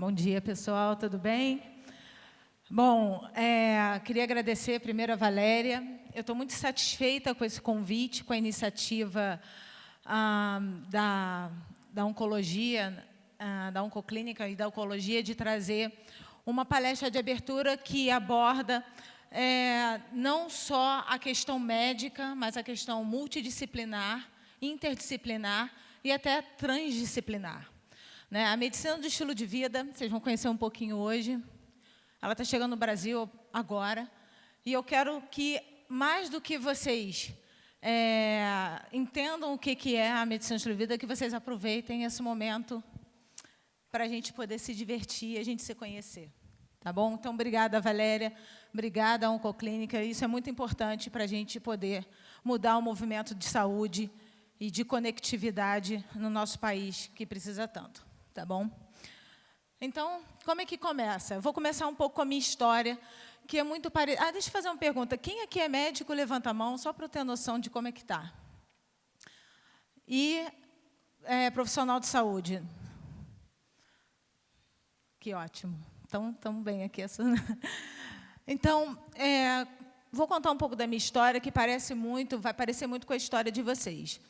Bom dia, pessoal, tudo bem? Bom, queria agradecer primeiro a Valéria. Eu estou muito satisfeita com esse convite, com a iniciativa da oncologia, da Oncoclínica e da oncologia, de trazer uma palestra de abertura que aborda não só a questão médica, mas a questão multidisciplinar, interdisciplinar e até transdisciplinar. A medicina do estilo de vida, vocês vão conhecer um pouquinho hoje. Ela está chegando no Brasil agora. E eu quero que, mais do que vocês entendam o que é a medicina do estilo de vida, que vocês aproveitem esse momento para a gente poder se divertir e a gente se conhecer. Tá bom? Então, obrigada, Valéria. Obrigada, Oncoclínica. Isso é muito importante para a gente poder mudar o movimento de saúde e de conectividade no nosso país, que precisa tanto. Tá bom? Então, como é que começa? Eu vou começar um pouco com a minha história, que é muito parecida. Deixa eu fazer uma pergunta. Quem aqui é médico? Levanta a mão, só para eu ter noção de como é que está. E profissional de saúde? Que ótimo. Então, estamos bem aqui. Então, vou contar um pouco da minha história, que vai parecer muito com a história de vocês.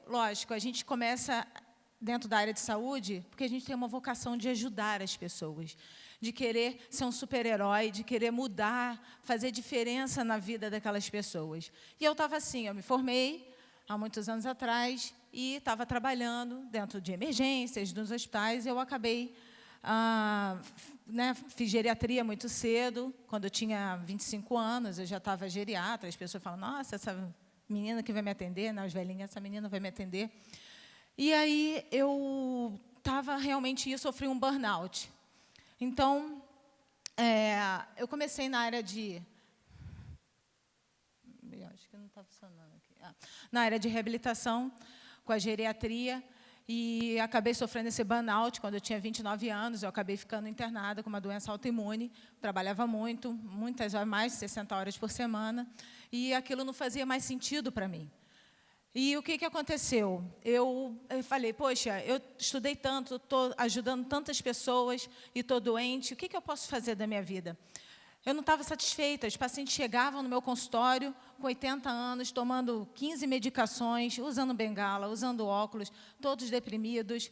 Lógico, a gente começa dentro da área de saúde, porque a gente tem uma vocação de ajudar as pessoas, de querer ser um super-herói, de querer mudar, fazer diferença na vida daquelas pessoas. E eu estava assim, eu me formei há muitos anos atrás e estava trabalhando dentro de emergências, nos hospitais. Eu acabei, fiz geriatria muito cedo. Quando eu tinha 25 anos, eu já estava geriatra. As pessoas falam, nossa, essa menina que vai me atender, os velhinhos, essa menina vai me atender. E aí eu sofri um burnout. Então, eu comecei na área de... Acho que não está funcionando aqui. Na área de reabilitação, com a geriatria, e acabei sofrendo esse burnout quando eu tinha 29 anos. Eu acabei ficando internada com uma doença autoimune. Trabalhava muito, muitas horas, mais de 60 horas por semana, e aquilo não fazia mais sentido para mim. E o que aconteceu? Eu falei, poxa, eu estudei tanto, estou ajudando tantas pessoas e estou doente, o que eu posso fazer da minha vida? Eu não estava satisfeita. Os pacientes chegavam no meu consultório com 80 anos, tomando 15 medicações, usando bengala, usando óculos, todos deprimidos,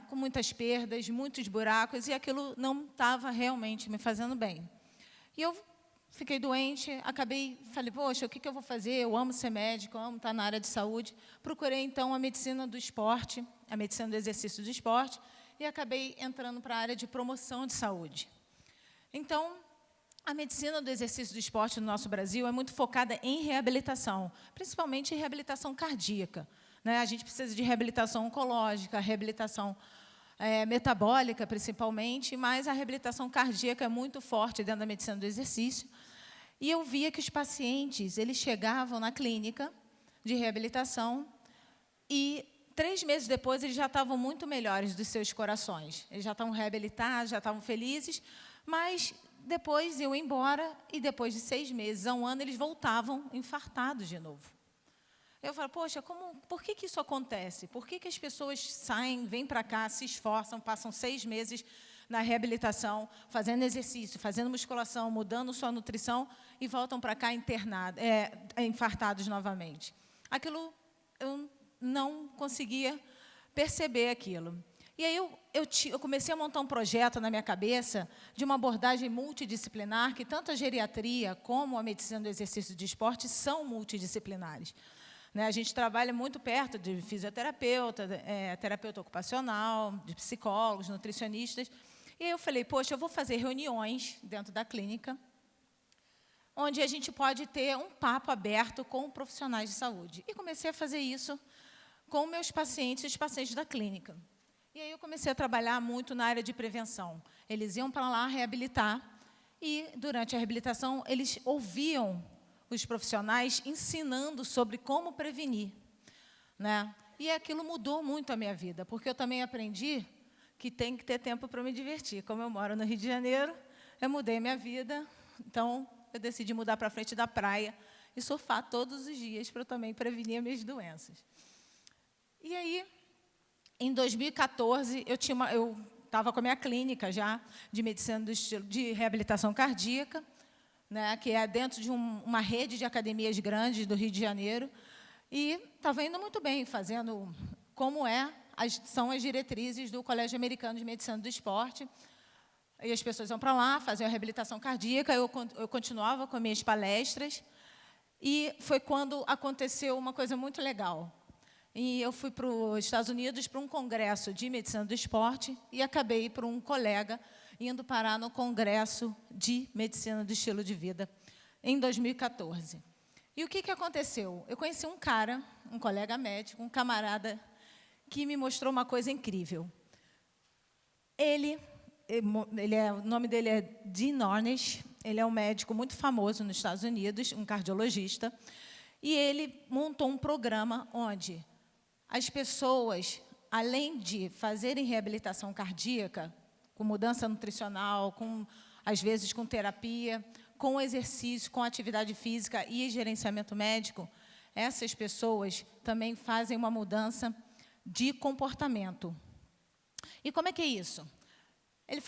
com muitas perdas, muitos buracos, e aquilo não estava realmente me fazendo bem. E eu fiquei doente, falei, poxa, o que eu vou fazer? Eu amo ser médico, eu amo estar na área de saúde. Procurei, então, a medicina do esporte, a medicina do exercício do esporte, e acabei entrando para a área de promoção de saúde. Então, a medicina do exercício do esporte no nosso Brasil é muito focada em reabilitação, principalmente em reabilitação cardíaca. A gente precisa de reabilitação oncológica, reabilitação metabólica, principalmente, mas a reabilitação cardíaca é muito forte dentro da medicina do exercício. E eu via que os pacientes, eles chegavam na clínica de reabilitação e 3 meses depois eles já estavam muito melhores dos seus corações. Eles já estavam reabilitados, já estavam felizes, mas depois iam embora e depois de 6 meses a 1 ano eles voltavam infartados de novo. Eu falo, poxa, por que isso acontece? Por que as pessoas saem, vêm para cá, se esforçam, passam 6 meses na reabilitação, fazendo exercício, fazendo musculação, mudando sua nutrição e voltam para cá infartados novamente? Eu não conseguia perceber aquilo. E aí eu comecei a montar um projeto na minha cabeça de uma abordagem multidisciplinar, que tanto a geriatria como a medicina do exercício de esporte são multidisciplinares. A gente trabalha muito perto de fisioterapeuta, terapeuta ocupacional, de psicólogos, nutricionistas. E aí eu falei, poxa, eu vou fazer reuniões dentro da clínica, onde a gente pode ter um papo aberto com profissionais de saúde. E comecei a fazer isso com meus pacientes e os pacientes da clínica. E aí eu comecei a trabalhar muito na área de prevenção. Eles iam para lá reabilitar e, durante a reabilitação, eles ouviam os profissionais ensinando sobre como prevenir. E aquilo mudou muito a minha vida, porque eu também aprendi que tem que ter tempo para me divertir. Como eu moro no Rio de Janeiro, eu mudei minha vida, então eu decidi mudar para frente da praia e surfar todos os dias para eu também prevenir as minhas doenças. E aí, em 2014, eu estava com a minha clínica já de medicina do estilo, de reabilitação cardíaca, né, que é dentro de uma rede de academias grandes do Rio de Janeiro, e estava indo muito bem, fazendo como são as diretrizes do Colégio Americano de Medicina do Esporte. E as pessoas iam para lá, faziam a reabilitação cardíaca, eu continuava com minhas palestras, e foi quando aconteceu uma coisa muito legal. E eu fui para os Estados Unidos para um congresso de medicina do esporte e acabei por um colega indo parar no congresso de medicina do estilo de vida em 2014. E o que aconteceu? Eu conheci um cara, um colega médico, um camarada, que me mostrou uma coisa incrível. O nome dele é Dean Ornish, ele é um médico muito famoso nos Estados Unidos, um cardiologista, e ele montou um programa onde as pessoas, além de fazerem reabilitação cardíaca, com mudança nutricional, às vezes com terapia, com exercício, com atividade física e gerenciamento médico, essas pessoas também fazem uma mudança de comportamento. E como é que é isso? Ele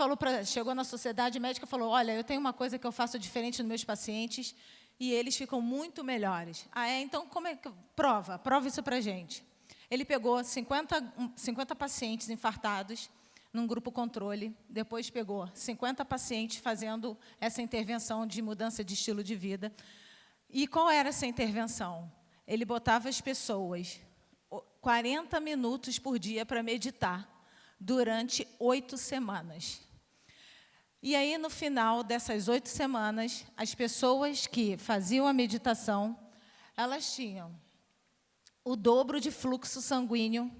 chegou na sociedade médica e falou, olha, eu tenho uma coisa que eu faço diferente nos meus pacientes e eles ficam muito melhores. Ah, então, como é que... Prova isso para a gente. Ele pegou 50 pacientes infartados num grupo controle, depois pegou 50 pacientes fazendo essa intervenção de mudança de estilo de vida. E qual era essa intervenção? Ele botava as pessoas 40 minutos por dia para meditar durante 8 semanas. E aí, no final dessas 8 semanas, as pessoas que faziam a meditação, elas tinham o dobro de fluxo sanguíneo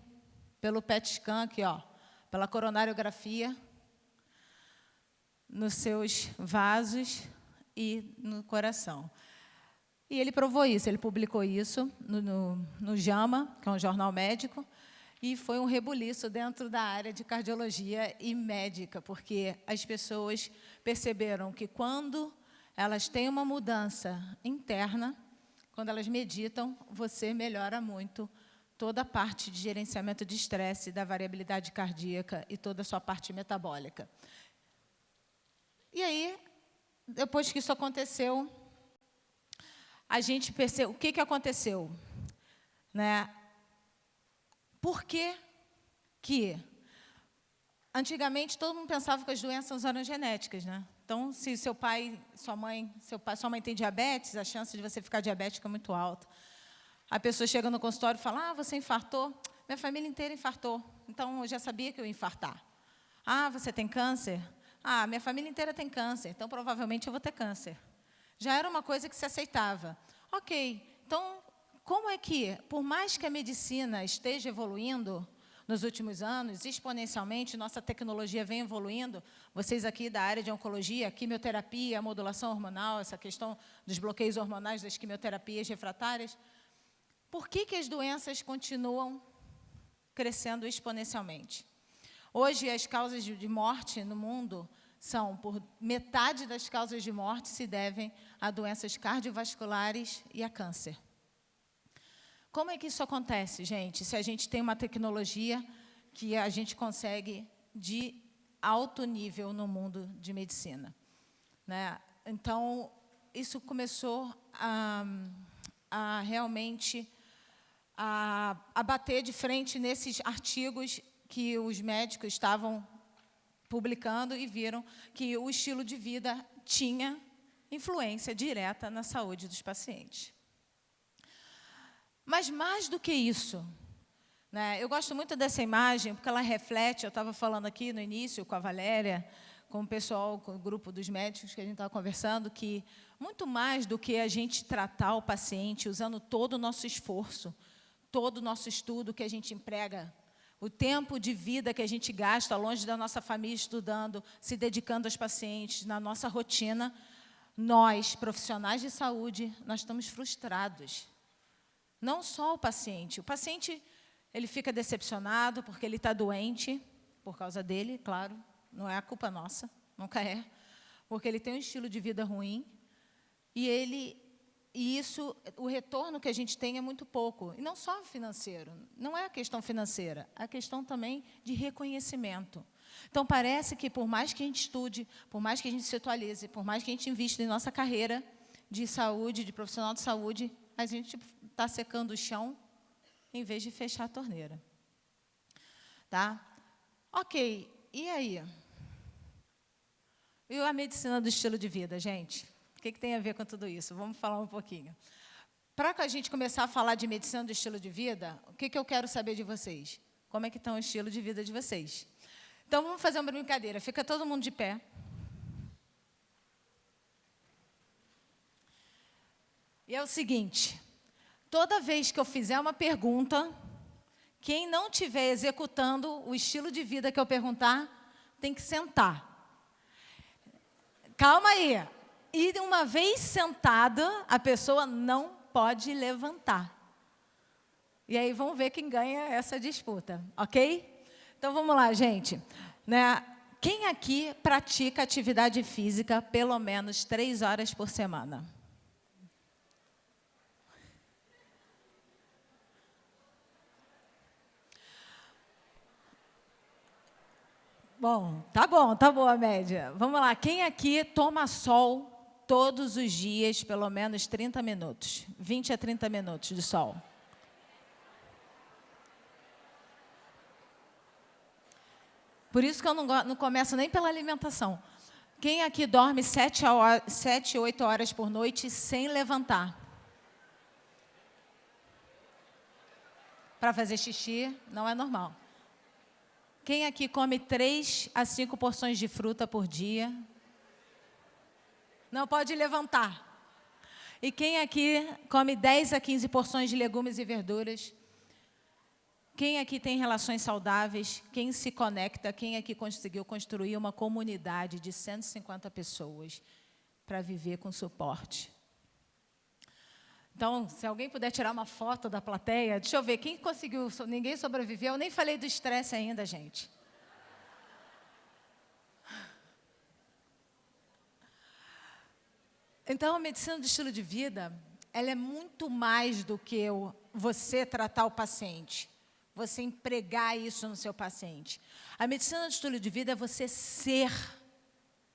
pelo PET scan, aqui, ó, pela coronariografia, nos seus vasos e no coração. E ele provou isso, ele publicou isso no JAMA, que é um jornal médico, e foi um rebuliço dentro da área de cardiologia e médica, porque as pessoas perceberam que quando elas têm uma mudança interna, quando elas meditam, você melhora muito toda a parte de gerenciamento de estresse, da variabilidade cardíaca e toda a sua parte metabólica. E aí, depois que isso aconteceu, a gente percebeu o que aconteceu, né? Por que antigamente todo mundo pensava que as doenças eram genéticas, né? Então, se sua mãe tem diabetes, a chance de você ficar diabética é muito alta. A pessoa chega no consultório e fala, você infartou? Minha família inteira infartou, então eu já sabia que eu ia infartar. Você tem câncer? Minha família inteira tem câncer, então provavelmente eu vou ter câncer. Já era uma coisa que se aceitava. Ok, então, como é que, por mais que a medicina esteja evoluindo nos últimos anos, exponencialmente, nossa tecnologia vem evoluindo, vocês aqui da área de oncologia, quimioterapia, modulação hormonal, essa questão dos bloqueios hormonais das quimioterapias refratárias, por que as doenças continuam crescendo exponencialmente? Hoje, as causas de morte no mundo por metade das causas de morte se devem a doenças cardiovasculares e a câncer. Como é que isso acontece, gente? Se a gente tem uma tecnologia que a gente consegue de alto nível no mundo de medicina, né? Então, isso começou a realmente bater de frente nesses artigos que os médicos estavam publicando e viram que o estilo de vida tinha influência direta na saúde dos pacientes. Mas mais do que isso, né, eu gosto muito dessa imagem, porque ela reflete, eu estava falando aqui no início com a Valéria, com o pessoal, com o grupo dos médicos que a gente estava conversando, que muito mais do que a gente tratar o paciente usando todo o nosso esforço, todo o nosso estudo que a gente emprega, o tempo de vida que a gente gasta longe da nossa família estudando, se dedicando aos pacientes, na nossa rotina, nós, profissionais de saúde, nós estamos frustrados. Não só o paciente ele fica decepcionado porque ele está doente, por causa dele, claro, não é a culpa nossa, nunca é, porque ele tem um estilo de vida ruim, o retorno que a gente tem é muito pouco, e não só financeiro, não é a questão financeira, é a questão também de reconhecimento. Então, parece que por mais que a gente estude, por mais que a gente se atualize, por mais que a gente invista em nossa carreira de saúde, de profissional de saúde, a gente está secando o chão em vez de fechar a torneira. Tá? Ok, e aí? E a medicina do estilo de vida, gente? O que tem a ver com tudo isso? Vamos falar um pouquinho. Para a gente começar a falar de medicina do estilo de vida, o que eu quero saber de vocês? Como é que está o estilo de vida de vocês? Então, vamos fazer uma brincadeira. Fica todo mundo de pé. E é o seguinte, toda vez que eu fizer uma pergunta, quem não estiver executando o estilo de vida que eu perguntar, tem que sentar. Calma aí. E uma vez sentada, a pessoa não pode levantar. E aí vamos ver quem ganha essa disputa, ok? Então vamos lá, gente. Né? Quem aqui pratica atividade física pelo menos 3 horas por semana? Bom, tá boa a média. Vamos lá, quem aqui toma sol todos os dias, pelo menos 30 minutos? 20 a 30 minutos de sol. Por isso que eu não começo nem pela alimentação. Quem aqui dorme 7, 8 horas por noite sem levantar? Para fazer xixi, não é normal. Quem aqui come 3 a 5 porções de fruta por dia? Não pode levantar. E quem aqui come 10 a 15 porções de legumes e verduras? Quem aqui tem relações saudáveis? Quem se conecta? Quem aqui conseguiu construir uma comunidade de 150 pessoas para viver com suporte? Então, se alguém puder tirar uma foto da plateia, deixa eu ver, quem conseguiu, ninguém sobreviveu, eu nem falei do estresse ainda, gente. Então, a medicina do estilo de vida, ela é muito mais do que você tratar o paciente, você empregar isso no seu paciente. A medicina do estilo de vida é você ser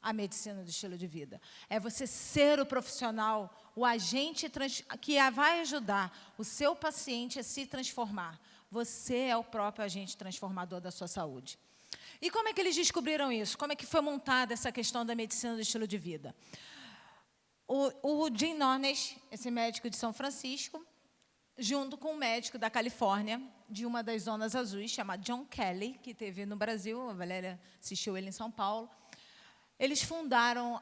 a medicina do estilo de vida. É você ser o profissional, o agente que vai ajudar o seu paciente a se transformar. Você é o próprio agente transformador da sua saúde. E como é que eles descobriram isso? Como é que foi montada essa questão da medicina do estilo de vida? O Jim Nornes, esse médico de São Francisco, junto com um médico da Califórnia, de uma das zonas azuis, chamado John Kelly, que teve no Brasil, a Valéria assistiu ele em São Paulo. Eles fundaram,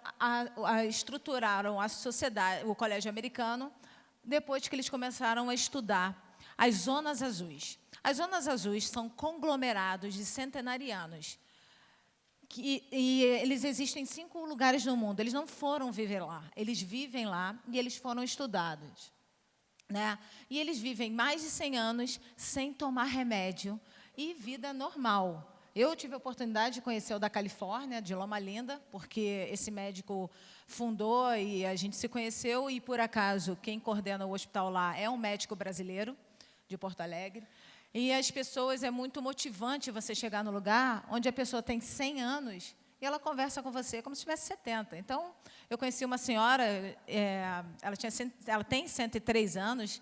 estruturaram a sociedade, o colégio americano, depois que eles começaram a estudar as zonas azuis. As zonas azuis são conglomerados de centenarianos. E eles existem em 5 lugares no mundo. Eles não foram viver lá. Eles vivem lá e eles foram estudados. Né? E eles vivem mais de 100 anos sem tomar remédio e vida normal. Eu tive a oportunidade de conhecer o da Califórnia, de Loma Linda, porque esse médico fundou e a gente se conheceu e, por acaso, quem coordena o hospital lá é um médico brasileiro, de Porto Alegre. E as pessoas, é muito motivante você chegar no lugar onde a pessoa tem 100 anos e ela conversa com você como se tivesse 70. Então, eu conheci uma senhora, ela tem 103 anos,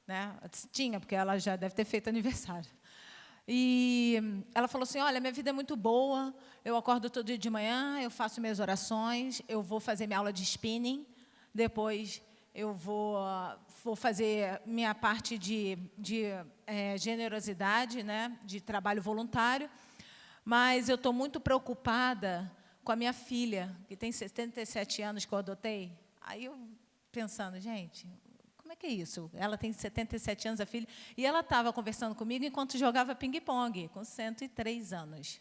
né? Tinha, porque ela já deve ter feito aniversário. E ela falou assim, olha, minha vida é muito boa, eu acordo todo dia de manhã, eu faço minhas orações, eu vou fazer minha aula de spinning, depois eu vou fazer minha parte de generosidade, né, de trabalho voluntário, mas eu estou muito preocupada com a minha filha, que tem 77 anos, que eu adotei. Aí eu pensando, gente, como é que é isso? Ela tem 77 anos, a filha, e ela estava conversando comigo enquanto jogava ping-pong, com 103 anos.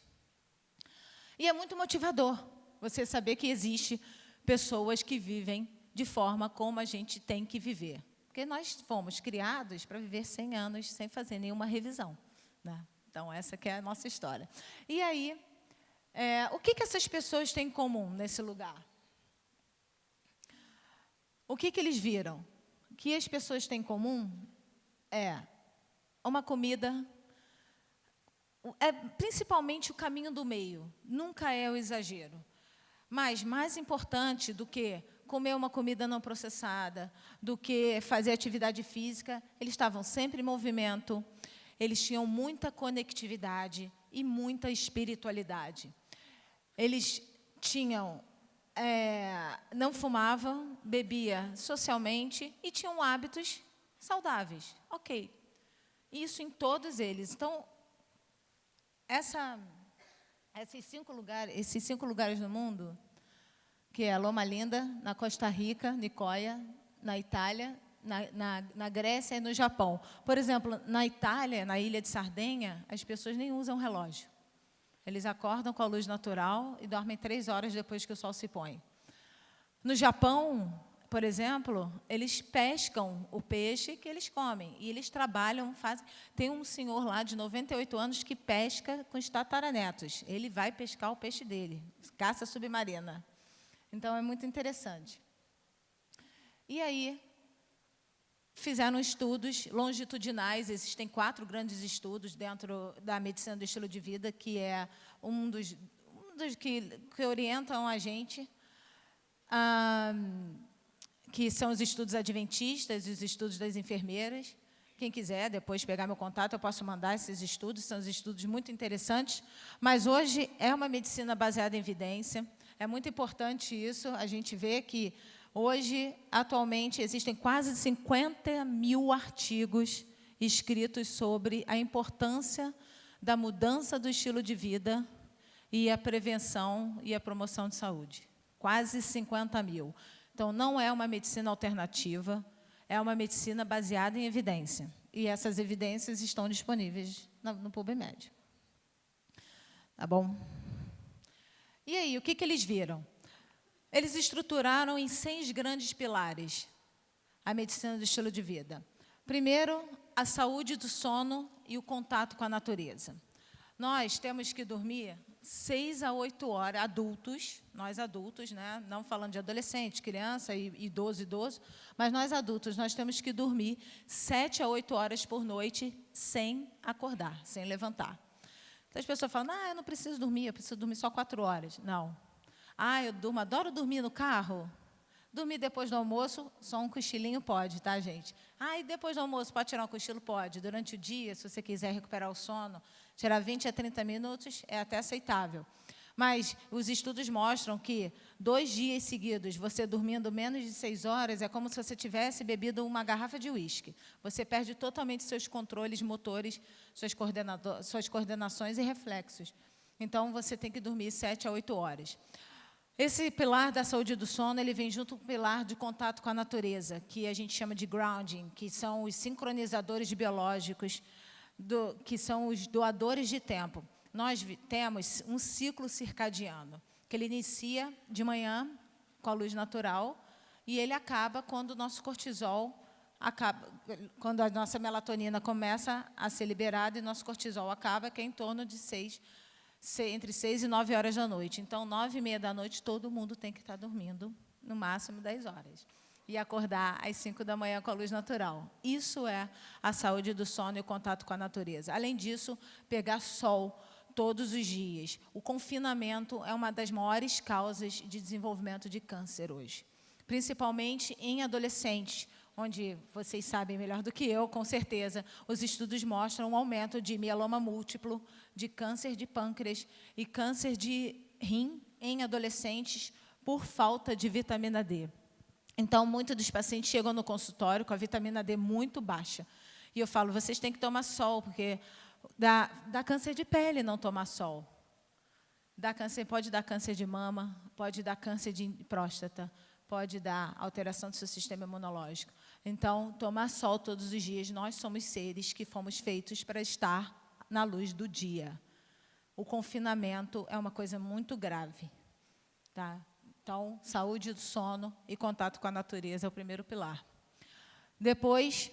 E é muito motivador você saber que existe pessoas que vivem de forma como a gente tem que viver. Porque nós fomos criados para viver 100 anos sem fazer nenhuma revisão. Né? Então, essa que é a nossa história. E aí, o que essas pessoas têm em comum nesse lugar? O que eles viram? O que as pessoas têm em comum é uma comida principalmente o caminho do meio, nunca é o exagero. Mas mais importante do que comer uma comida não processada, do que fazer atividade física, eles estavam sempre em movimento, eles tinham muita conectividade e muita espiritualidade. Eles não fumavam, bebia socialmente e tinham hábitos saudáveis. Ok. Isso em todos eles. Então, esses 5 lugares no mundo, que é Loma Linda, na Costa Rica, Nicoya, na Itália, na Grécia e no Japão. Por exemplo, na Itália, na ilha de Sardenha, as pessoas nem usam relógio. Eles acordam com a luz natural e dormem 3 horas depois que o sol se põe. No Japão, por exemplo, eles pescam o peixe que eles comem. E eles trabalham, tem um senhor lá de 98 anos que pesca com os tataranetos. Ele vai pescar o peixe dele, caça submarina. Então, é muito interessante. E aí, fizeram estudos longitudinais, existem 4 grandes estudos dentro da medicina do estilo de vida, que é um dos que orientam a gente, que são os estudos adventistas e os estudos das enfermeiras. Quem quiser depois pegar meu contato, eu posso mandar esses estudos, são os estudos muito interessantes. Mas hoje é uma medicina baseada em evidência, é muito importante isso, a gente vê que hoje, atualmente, existem quase 50 mil artigos escritos sobre a importância da mudança do estilo de vida e a prevenção e a promoção de saúde. Quase 50 mil. Então, não é uma medicina alternativa, é uma medicina baseada em evidência. E essas evidências estão disponíveis no PubMed. Tá bom? E aí, o que eles viram? Eles estruturaram em 6 grandes pilares a medicina do estilo de vida. Primeiro, a saúde do sono e o contato com a natureza. Nós temos que dormir 6 a 8 horas, adultos, nós adultos, né? Não falando de adolescente, criança, idoso, mas nós adultos, nós temos que dormir 7 a 8 horas por noite sem acordar, sem levantar. Então, as pessoas falam, eu não preciso dormir, eu preciso dormir só 4 horas. Não. Eu adoro dormir no carro. Dormir depois do almoço, só um cochilinho pode, tá, gente? E depois do almoço, pode tirar um cochilo? Pode. Durante o dia, se você quiser recuperar o sono, tirar 20 a 30 minutos, é até aceitável. Mas os estudos mostram que 2 dias seguidos, você dormindo menos de 6 horas, é como se você tivesse bebido uma garrafa de uísque. Você perde totalmente seus controles motores, suas coordenações e reflexos. Então, você tem que dormir 7 a 8 horas. Esse pilar da saúde do sono, ele vem junto com o pilar de contato com a natureza, que a gente chama de grounding, que são os sincronizadores biológicos, que são os doadores de tempo. Nós temos um ciclo circadiano, que ele inicia de manhã com a luz natural e ele acaba quando o nosso cortisol quando a nossa melatonina começa a ser liberada e nosso cortisol acaba, que é em torno de entre 6 e 9 horas da noite. Então, 9h30 da noite, todo mundo tem que estar dormindo, no máximo 10 horas. E acordar às 5 da manhã com a luz natural. Isso é a saúde do sono e o contato com a natureza. Além disso, pegar sol todos os dias. O confinamento é uma das maiores causas de desenvolvimento de câncer hoje. Principalmente em adolescentes, onde vocês sabem melhor do que eu, com certeza, os estudos mostram um aumento de mieloma múltiplo, de câncer de pâncreas e câncer de rim em adolescentes por falta de vitamina D. Então, muitos dos pacientes chegam no consultório com a vitamina D muito baixa. E eu falo, vocês têm que tomar sol, porque dá câncer de pele não tomar sol. Pode dar câncer de mama, pode dar câncer de próstata, pode dar alteração do seu sistema imunológico. Então, tomar sol todos os dias. Nós somos seres que fomos feitos para estar na luz do dia. O confinamento é uma coisa muito grave. Tá? Então, saúde do sono e contato com a natureza é o primeiro pilar. Depois,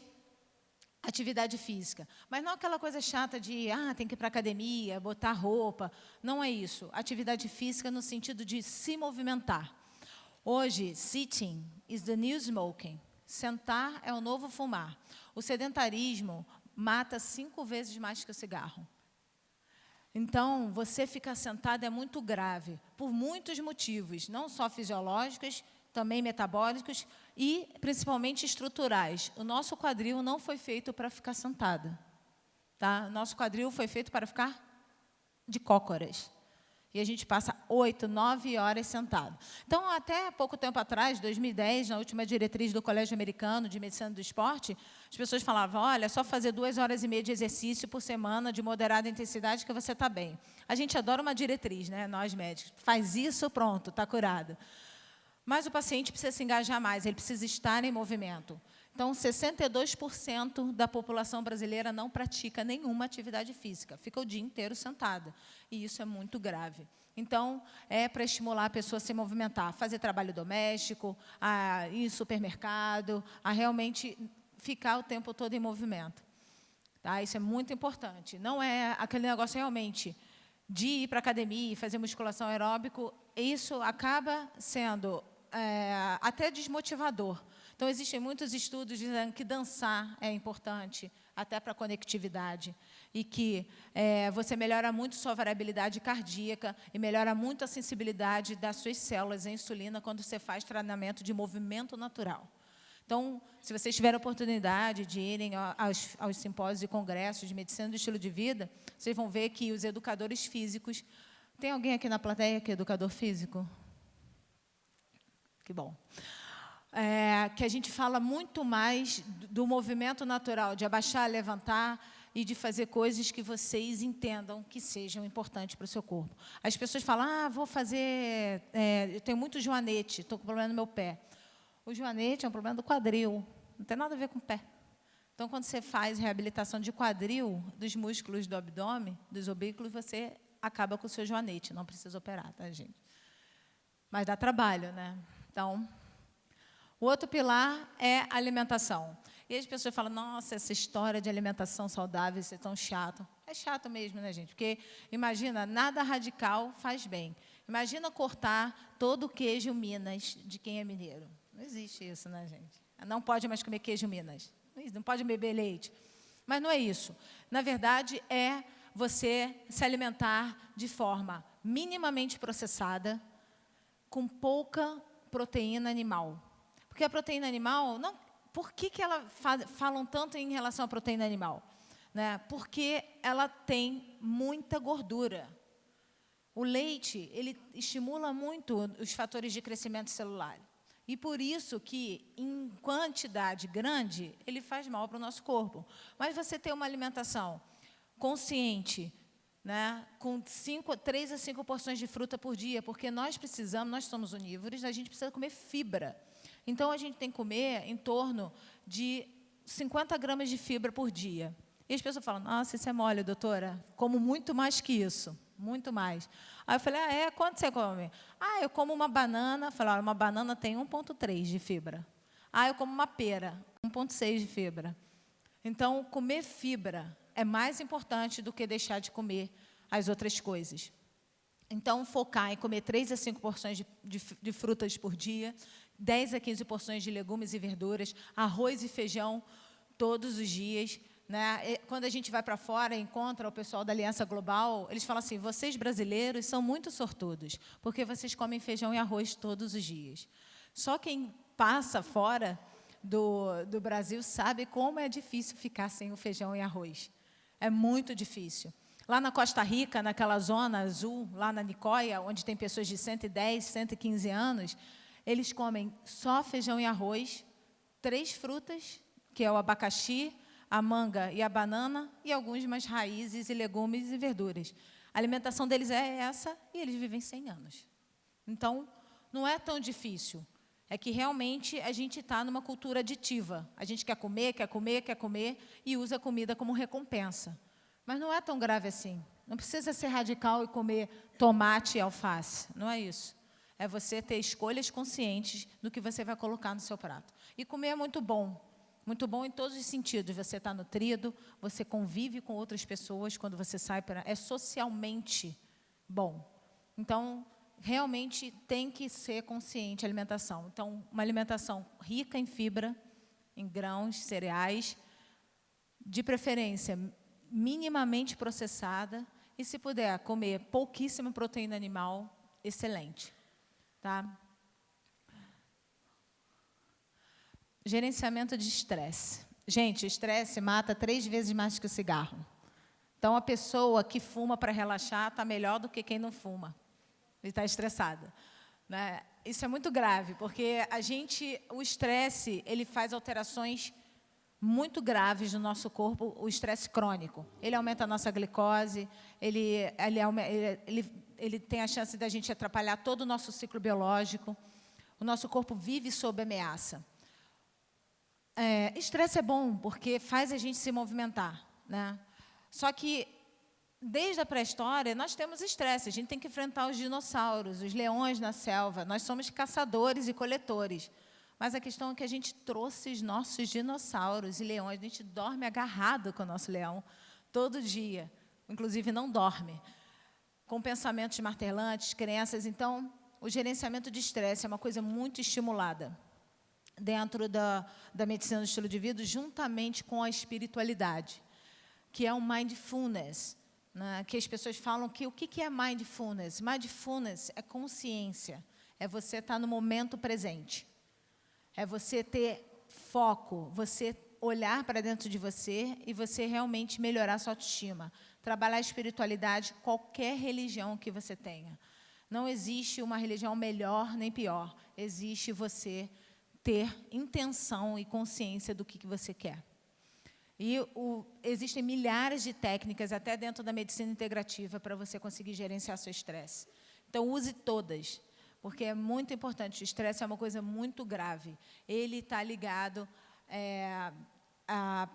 atividade física. Mas não aquela coisa chata de, tem que ir para a academia, botar roupa. Não é isso. Atividade física no sentido de se movimentar. Hoje, sitting is the new smoking. Sentar é o novo fumar. O sedentarismo mata 5 vezes mais que o cigarro. Então, você ficar sentado é muito grave, por muitos motivos, não só fisiológicos, também metabólicos e, principalmente, estruturais. O nosso quadril não foi feito para ficar sentado. Tá? O nosso quadril foi feito para ficar de cócoras. E a gente passa 8, 9 horas sentado. Então, até pouco tempo atrás, 2010, na última diretriz do Colégio Americano de Medicina do Esporte, as pessoas falavam, olha, é só fazer 2 horas e meia de exercício por semana, de moderada intensidade, que você está bem. A gente adora uma diretriz, né? Nós médicos. Faz isso, pronto, está curado. Mas o paciente precisa se engajar mais, ele precisa estar em movimento. Então, 62% da população brasileira não pratica nenhuma atividade física, fica o dia inteiro sentada, e isso é muito grave. Então, é para estimular a pessoa a se movimentar, fazer trabalho doméstico, a ir em supermercado, a realmente ficar o tempo todo em movimento. Tá? Isso é muito importante. Não é aquele negócio realmente de ir para a academia e fazer musculação aeróbico, isso acaba sendo até desmotivador. Então, existem muitos estudos dizendo que dançar é importante, até para a conectividade, e que você melhora muito sua variabilidade cardíaca e melhora muito a sensibilidade das suas células à insulina quando você faz treinamento de movimento natural. Então, se vocês tiverem a oportunidade de irem aos simpósios e congressos de medicina do estilo de vida, vocês vão ver que os educadores físicos... Tem alguém aqui na plateia que é educador físico? Que bom. Que a gente fala muito mais do movimento natural, de abaixar, levantar e de fazer coisas que vocês entendam que sejam importantes para o seu corpo. As pessoas falam, vou fazer... eu tenho muito joanete, estou com problema no meu pé. O joanete é um problema do quadril, não tem nada a ver com o pé. Então, quando você faz reabilitação de quadril, dos músculos do abdômen, dos oblíquos, você acaba com o seu joanete, não precisa operar, tá, gente? Mas dá trabalho, né? Então, o outro pilar é a alimentação. E as pessoas falam, nossa, essa história de alimentação saudável, isso é tão chato. É chato mesmo, né, gente? Porque, imagina, nada radical faz bem. Imagina cortar todo o queijo Minas de quem é mineiro. Não existe isso, né, gente? Não pode mais comer queijo Minas. Não pode beber leite. Mas não é isso. Na verdade, é você se alimentar de forma minimamente processada, com pouca proteína animal. Porque a proteína animal... Não, por que falam tanto em relação à proteína animal? Né? Porque ela tem muita gordura. O leite, ele estimula muito os fatores de crescimento celular. E por isso que, em quantidade grande, ele faz mal para o nosso corpo. Mas você ter uma alimentação consciente, né, com 3 a 5 porções de fruta por dia, porque nós somos onívoros, a gente precisa comer fibra. Então, a gente tem que comer em torno de 50 gramas de fibra por dia. E as pessoas falam, nossa, isso é mole, doutora, como muito mais que isso. Muito mais. Aí eu falei, quanto você come? Eu como uma banana. Eu falei, uma banana tem 1,3 de fibra. Eu como uma pera, 1,6 de fibra. Então, comer fibra é mais importante do que deixar de comer as outras coisas. Então, focar em comer 3 a 5 porções de frutas por dia, 10 a 15 porções de legumes e verduras, arroz e feijão todos os dias. Né? Quando a gente vai para fora e encontra o pessoal da Aliança Global, eles falam assim, vocês brasileiros são muito sortudos, porque vocês comem feijão e arroz todos os dias. Só quem passa fora do Brasil sabe como é difícil ficar sem o feijão e arroz. É muito difícil. Lá na Costa Rica, naquela zona azul, lá na Nicoya, onde tem pessoas de 110, 115 anos, eles comem só feijão e arroz, 3 frutas, que é o abacaxi, a manga e a banana, e alguns mais raízes e legumes e verduras. A alimentação deles é essa, e eles vivem 100 anos. Então, não é tão difícil. É que, realmente, a gente está numa cultura aditiva. A gente quer comer, quer comer, quer comer, e usa a comida como recompensa. Mas não é tão grave assim. Não precisa ser radical e comer tomate e alface. Não é isso. É você ter escolhas conscientes do que você vai colocar no seu prato. E comer é muito bom. Muito bom em todos os sentidos. Você está nutrido, você convive com outras pessoas quando você sai para... É socialmente bom. Então, realmente tem que ser consciente a alimentação. Então, uma alimentação rica em fibra, em grãos, cereais, de preferência minimamente processada E, se puder, comer pouquíssima proteína animal, excelente. Tá? Gerenciamento de estresse. Gente, o estresse mata 3 vezes mais que o cigarro. Então, a pessoa que fuma para relaxar está melhor do que quem não fuma e está estressada, né? Isso é muito grave, porque o estresse, ele faz alterações muito graves no nosso corpo, o estresse crônico. Ele aumenta a nossa glicose, ele tem a chance da gente atrapalhar todo o nosso ciclo biológico. O nosso corpo vive sob ameaça. Estresse é bom, porque faz a gente se movimentar, né? Só que, desde a pré-história, nós temos estresse. A gente tem que enfrentar os dinossauros, os leões na selva. Nós somos caçadores e coletores. Mas a questão é que a gente trouxe os nossos dinossauros e leões. A gente dorme agarrado com o nosso leão todo dia. Inclusive, não dorme. Com pensamentos martelantes, crenças. Então, o gerenciamento de estresse é uma coisa muito estimulada dentro da medicina do estilo de vida, juntamente com a espiritualidade, que é o mindfulness, né? Que as pessoas falam que o que é mindfulness? Mindfulness é consciência, é você estar no momento presente, é você ter foco, você olhar para dentro de você e você realmente melhorar a sua autoestima, trabalhar a espiritualidade, qualquer religião que você tenha. Não existe uma religião melhor nem pior, existe você ter intenção e consciência do que você quer. E existem milhares de técnicas, até dentro da medicina integrativa, para você conseguir gerenciar seu estresse. Então, use todas, porque é muito importante. O estresse é uma coisa muito grave. Ele está ligado a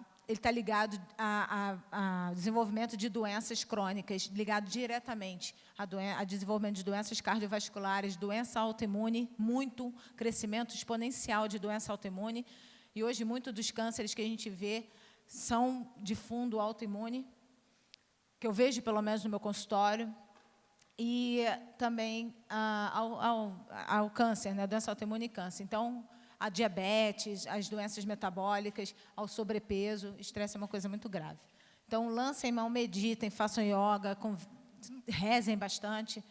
desenvolvimento de doenças crônicas, ligado diretamente a desenvolvimento de doenças cardiovasculares, doença autoimune, muito crescimento exponencial de doença autoimune. E hoje, muitos dos cânceres que a gente vê são de fundo autoimune, que eu vejo, pelo menos, no meu consultório. E também ao câncer, né, doença autoimune e câncer. Então, a diabetes, as doenças metabólicas, ao sobrepeso, estresse é uma coisa muito grave. Então, lancem mão, meditem, façam yoga, rezem bastante,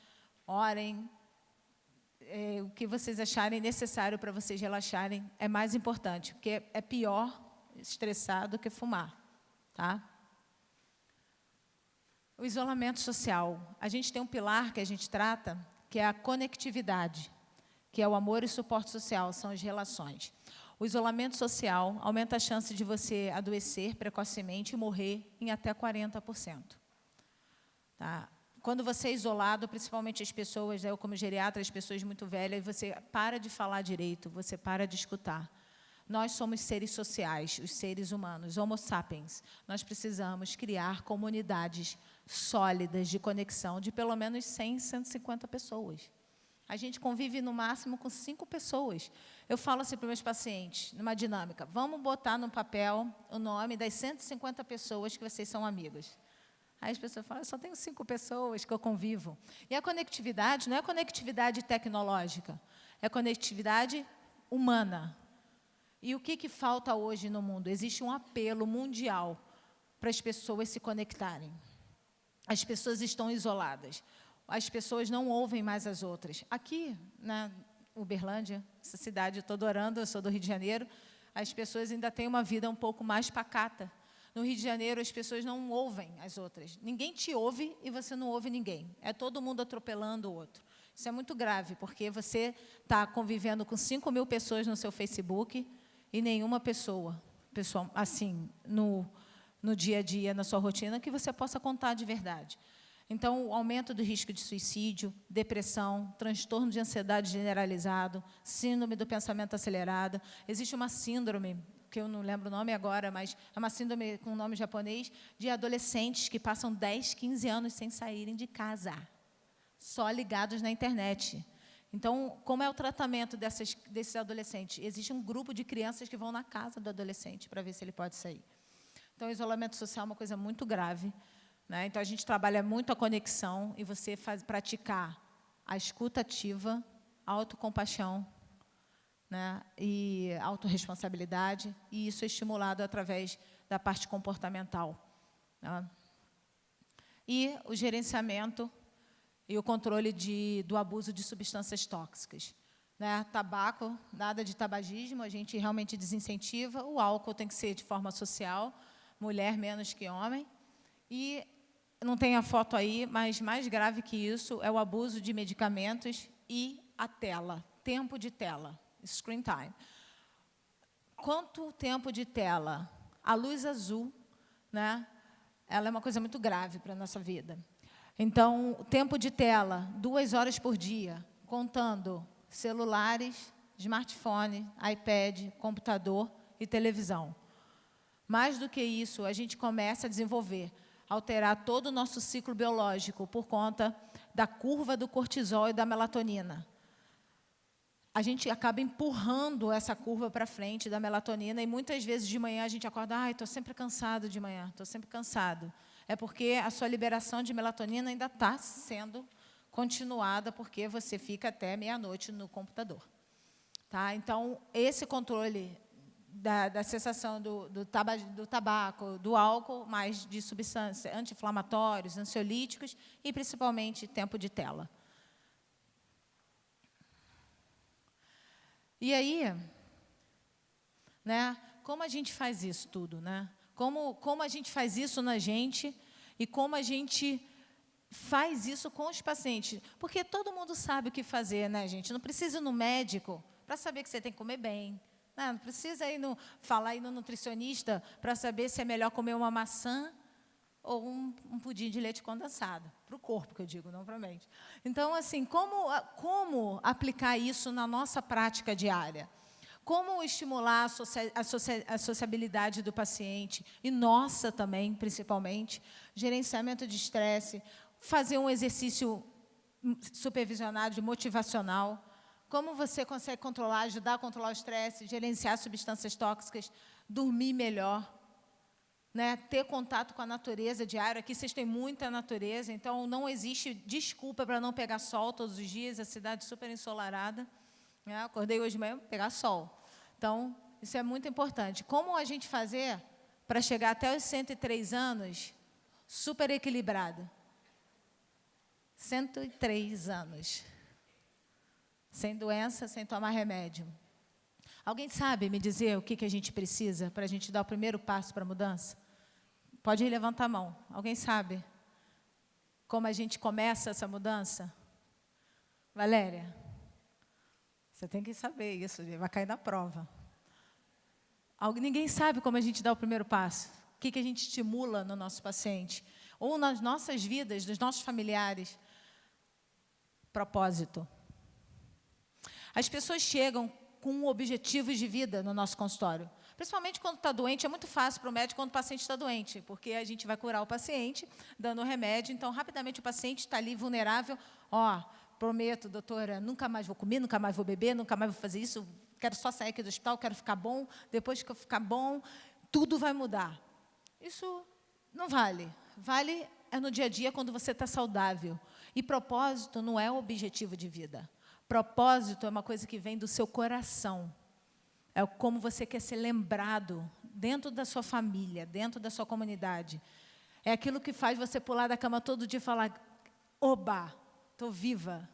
orem. O que vocês acharem necessário para vocês relaxarem é mais importante, porque é pior estressar do que fumar, tá? O isolamento social. A gente tem um pilar que a gente trata, que é a conectividade, que é o amor e suporte social, são as relações. O isolamento social aumenta a chance de você adoecer precocemente e morrer em até 40%. Tá? Quando você é isolado, principalmente as pessoas, eu como geriatra, as pessoas muito velhas, você para de falar direito, você para de escutar. Nós somos seres sociais, os seres humanos, homo sapiens. Nós precisamos criar comunidades sólidas de conexão de pelo menos 100, 150 pessoas. A gente convive no máximo com 5 pessoas. Eu falo assim para os meus pacientes, numa dinâmica, vamos botar no papel o nome das 150 pessoas que vocês são amigas. Aí as pessoas falam, eu só tenho 5 pessoas que eu convivo. E a conectividade não é conectividade tecnológica, é conectividade humana. E o que falta hoje no mundo? Existe um apelo mundial para as pessoas se conectarem. As pessoas estão isoladas. As pessoas não ouvem mais as outras. Aqui, na Uberlândia, essa cidade, eu estou adorando, eu sou do Rio de Janeiro, as pessoas ainda têm uma vida um pouco mais pacata. No Rio de Janeiro, as pessoas não ouvem as outras. Ninguém te ouve e você não ouve ninguém. É todo mundo atropelando o outro. Isso é muito grave, porque você está convivendo com 5.000 pessoas no seu Facebook e nenhuma pessoa assim, no dia a dia, na sua rotina, que você possa contar de verdade. Então, o aumento do risco de suicídio, depressão, transtorno de ansiedade generalizado, síndrome do pensamento acelerado. Existe uma síndrome, que eu não lembro o nome agora, mas é uma síndrome com nome japonês, de adolescentes que passam 10, 15 anos sem saírem de casa, só ligados na internet. Então, como é o tratamento desses adolescentes? Existe um grupo de crianças que vão na casa do adolescente para ver se ele pode sair. Então, o isolamento social é uma coisa muito grave, né? Então, a gente trabalha muito a conexão e você praticar a escuta ativa, a autocompaixão, né? E a autorresponsabilidade, e isso é estimulado através da parte comportamental, né? e o gerenciamento e o controle do abuso de substâncias tóxicas. Né? Tabaco, nada de tabagismo, a gente realmente desincentiva. O álcool tem que ser de forma social, mulher menos que homem. E não tem a foto aí, mas mais grave que isso é o abuso de medicamentos e a tela, tempo de tela, screen time. Quanto tempo de tela? A luz azul, né? Ela é uma coisa muito grave para a nossa vida. Então, o tempo de tela, 2 horas por dia, contando celulares, smartphone, iPad, computador e televisão. Mais do que isso, a gente começa a desenvolver, alterar todo o nosso ciclo biológico por conta da curva do cortisol e da melatonina. A gente acaba empurrando essa curva para frente da melatonina e muitas vezes de manhã a gente acorda, ai, estou sempre cansado de manhã, estou sempre cansado. É porque a sua liberação de melatonina ainda está sendo continuada porque você fica até meia-noite no computador. Tá? Então, esse controle da cessação do tabaco, do álcool, mais de substâncias anti-inflamatórios, ansiolíticos e, principalmente, tempo de tela. E aí, né, como a gente faz isso tudo? Né? Como a gente faz isso na gente e como a gente faz isso com os pacientes? Porque todo mundo sabe o que fazer, né, gente? Não precisa ir no médico para saber que você tem que comer bem. Não precisa falar no nutricionista para saber se é melhor comer uma maçã ou um pudim de leite condensado. Para o corpo, que eu digo, não para a mente. Então, assim, como aplicar isso na nossa prática diária? Como estimular a sociabilidade do paciente, e nossa também, principalmente, gerenciamento de estresse, fazer um exercício supervisionado, motivacional, como você consegue controlar, ajudar a controlar o estresse, gerenciar substâncias tóxicas, dormir melhor, né? Ter contato com a natureza diária. Aqui vocês têm muita natureza, então não existe desculpa para não pegar sol todos os dias, a cidade super ensolarada. Né? Acordei hoje de manhã para pegar sol. Então, isso é muito importante. Como a gente fazer para chegar até os 103 anos super equilibrado? 103 anos. Sem doença, sem tomar remédio. Alguém sabe me dizer o que a gente precisa para a gente dar o primeiro passo para a mudança? Pode levantar a mão. Alguém sabe como a gente começa essa mudança? Valéria, você tem que saber isso, vai cair na prova. Ninguém sabe como a gente dá o primeiro passo. O que a gente estimula no nosso paciente? Ou nas nossas vidas, dos nossos familiares. Propósito. As pessoas chegam com objetivos de vida no nosso consultório. Principalmente quando está doente, é muito fácil para o médico quando o paciente está doente, porque a gente vai curar o paciente dando o remédio, então, rapidamente, o paciente está ali vulnerável. Prometo, doutora, nunca mais vou comer, nunca mais vou beber, nunca mais vou fazer isso, quero só sair aqui do hospital, quero ficar bom, depois que eu ficar bom, tudo vai mudar. Isso não vale. Vale é no dia a dia, quando você está saudável. E propósito não é o objetivo de vida. Propósito é uma coisa que vem do seu coração. É como você quer ser lembrado dentro da sua família, dentro da sua comunidade. É aquilo que faz você pular da cama todo dia e falar, oba, estou viva.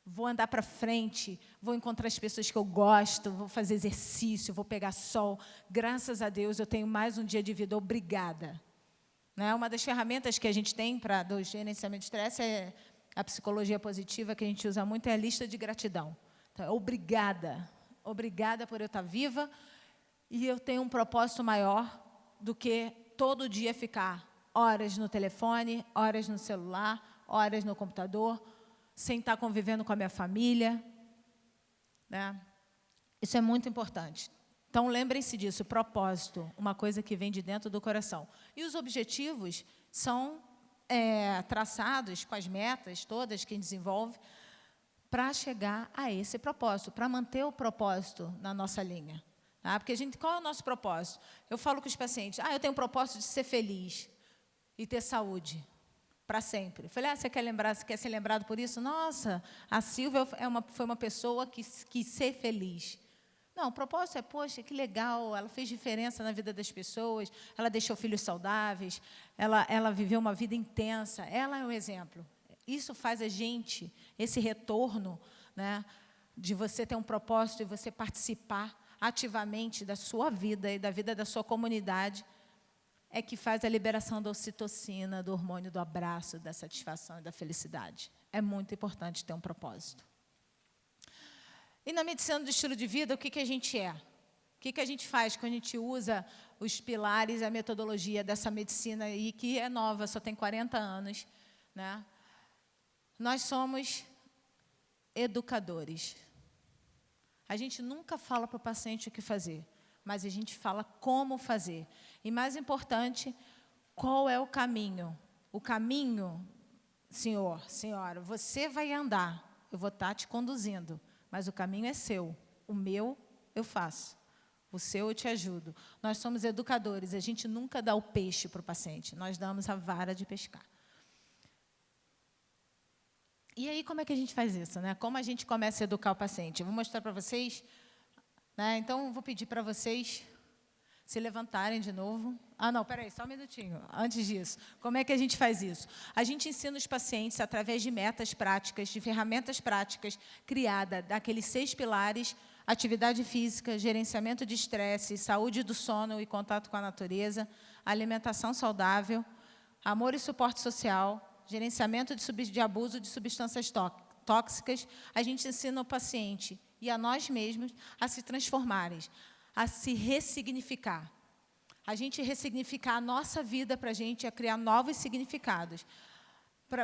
Vou andar para frente, vou encontrar as pessoas que eu gosto, vou fazer exercício, vou pegar sol. Graças a Deus, eu tenho mais um dia de vida. Obrigada. Né? Uma das ferramentas que a gente tem para do gerenciamento de estresse é a psicologia positiva, que a gente usa muito, é a lista de gratidão. Então, obrigada. Obrigada por eu estar viva e eu tenho um propósito maior do que todo dia ficar horas no telefone, horas no celular, horas no computador, sem estar convivendo com a minha família. Né? Isso é muito importante. Então, lembrem-se disso, propósito, uma coisa que vem de dentro do coração. E os objetivos são traçados com as metas todas que desenvolve para chegar a esse propósito, para manter o propósito na nossa linha. Tá? Porque qual é o nosso propósito? Eu falo com os pacientes, eu tenho o propósito de ser feliz e ter saúde para sempre. Eu falei, você quer ser lembrado por isso? Nossa, a Silvia foi uma pessoa que quis ser feliz. Não, o propósito é, poxa, que legal, ela fez diferença na vida das pessoas, ela deixou filhos saudáveis, ela viveu uma vida intensa, ela é um exemplo. Isso faz a gente, esse retorno, né, de você ter um propósito e você participar ativamente da sua vida e da vida da sua comunidade, é que faz a liberação da ocitocina, do hormônio do abraço, da satisfação e da felicidade. É muito importante ter um propósito. E na medicina do estilo de vida, o que a gente é? O que a gente faz quando a gente usa os pilares, a metodologia dessa medicina aí, que é nova, só tem 40 anos, né? Nós somos educadores. A gente nunca fala para o paciente o que fazer, mas a gente fala como fazer. E, mais importante, qual é o caminho? O caminho, senhor, senhora, você vai andar, eu vou estar te conduzindo, mas o caminho é seu. O meu, eu faço. O seu, eu te ajudo. Nós somos educadores, a gente nunca dá o peixe para o paciente, nós damos a vara de pescar. E aí, como é que a gente faz isso, né? Como a gente começa a educar o paciente? Eu vou mostrar para vocês, né? Então, vou pedir para vocês se levantarem de novo. Ah, não, peraí, só um minutinho. Antes disso, como é que a gente faz isso? A gente ensina os pacientes, através de metas práticas, de ferramentas práticas, criadas daqueles 6 pilares: atividade física, gerenciamento de estresse, saúde do sono e contato com a natureza, alimentação saudável, amor e suporte social, gerenciamento de abuso de substâncias tóxicas. A gente ensina o paciente e a nós mesmos a se transformarem, a se ressignificar. A gente ressignificar a nossa vida para a gente, a criar novos significados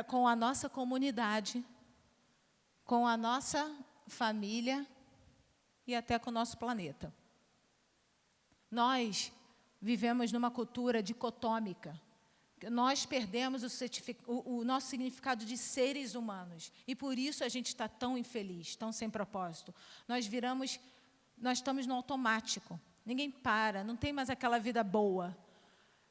com a nossa comunidade, com a nossa família e até com o nosso planeta. Nós vivemos numa cultura dicotômica. Nós perdemos o nosso significado de seres humanos. E por isso a gente está tão infeliz, tão sem propósito. Nós estamos no automático. Ninguém para, não tem mais aquela vida boa.